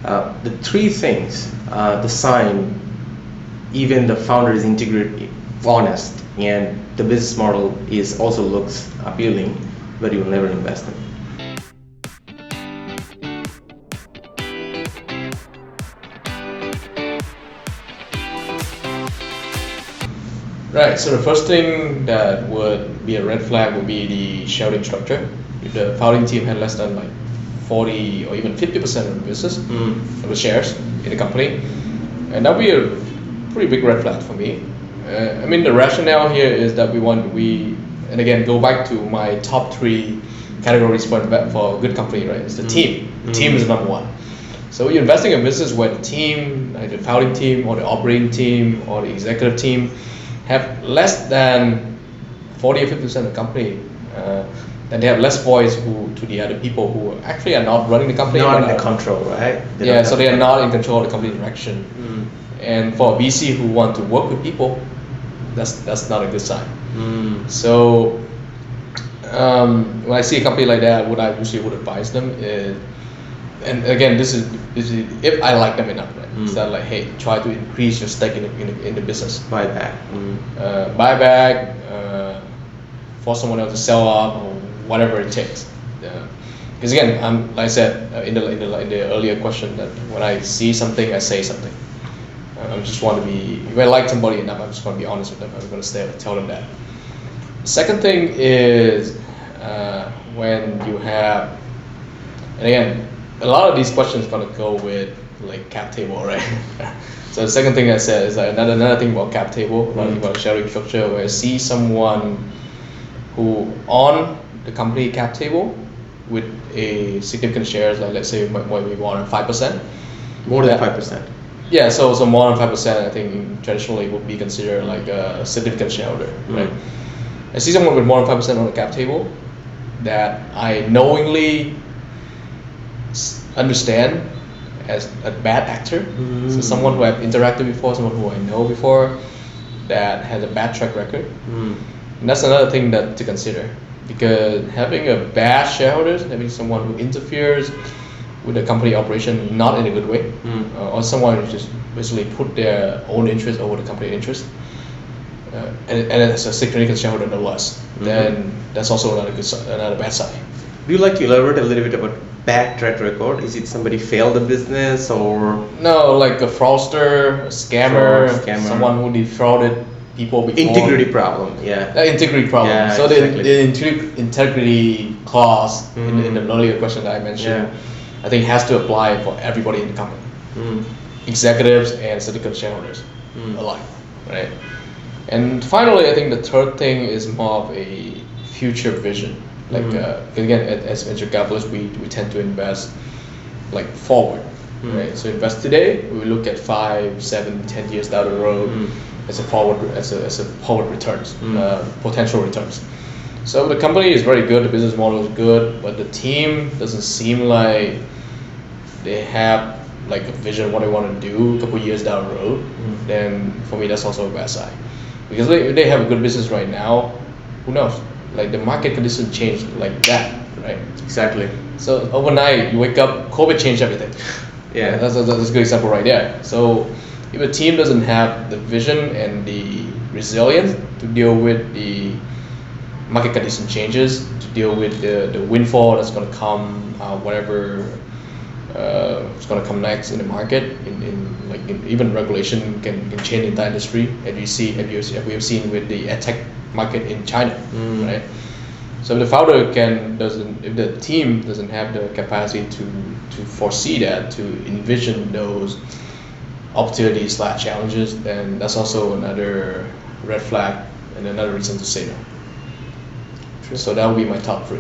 The three things, the sign, even the founder is integrity, honest, and the business model is also looks appealing, but you will never invest in. Right, so the first thing that would be a red flag would be the sharing structure. If the founding team had less than like 40 or even 50% of the business, of the shares in the company, and that would be a pretty big red flag for me. I mean, the rationale here is that and again, go back to my top three categories for a good company, right? It's the team. The team is number one. So you're investing in a business where the team, like the founding team or the operating team or the executive team, have less than 40 or 50% of the company, then they have less voice to the other people who actually are not running the company. Not in the control, right? So they are not in control of the company direction. And for a VC who want to work with people, that's not a good sign. So when I see a company like that, what I usually would advise them is, and again, this is if I like them enough, right? It's not like, hey, try to increase your stake in the business. Buyback. Buyback, force someone else to sell off, or whatever it takes. Because again, like I said in the earlier question, that when I see something, I say something. I just want to be. If I like somebody enough, I'm just going to be honest with them. I'm going to tell them that. Second thing is when you have, and again, a lot of these questions are going to go with like cap table, right? So the second thing I said is another thing about cap table, about sharing structure, where I see someone who on the company cap table with a significant shares, like let's say maybe more than 5%. More than 5%. Yeah, so more than 5%, I think traditionally would be considered like a significant shareholder, right? I see someone with more than 5% on the cap table that I knowingly understand as a bad actor. So someone who I've interacted before, someone who I know before, that has a bad track record. And that's another thing to consider, because having a bad shareholder, having someone who interferes with the company operation not in a good way, or someone who just basically put their own interest over the company interest, and it's a significant shareholder no less, then that's also another bad sign. Do you like to elaborate a little bit about bad track record? Is it somebody failed the business or? No, like a fraudster, a scammer, someone who defrauded people before. Integrity problem, yeah. Integrity problem. Yeah, so exactly. the integrity clause in the earlier question that I mentioned, I think has to apply for everybody in the company, executives and significant shareholders alike, right? And finally, I think the third thing is more of a future vision. Like again, as venture capitalists, we tend to invest like forward, right? So invest today, we look at 5, 7, 10 years down the road as a forward returns, potential returns. So the company is very good, the business model is good, but the team doesn't seem like they have like a vision what they want to do a couple years down the road. Then for me, that's also a bad sign, because if they have a good business right now, who knows? Like the market conditions change like that, right? Exactly. So overnight, you wake up, COVID changed everything. Yeah, that's a good example right there. So if a team doesn't have the vision and the resilience to deal with the market condition changes, to deal with the windfall that's going to come, whatever is going to come next in the market, even regulation can change the entire industry, as we have seen with the edtech market in China, right? So if the founder if the team doesn't have the capacity to foresee that, to envision those opportunities / challenges, then that's also another red flag and another reason to say no. So that would be my top 3.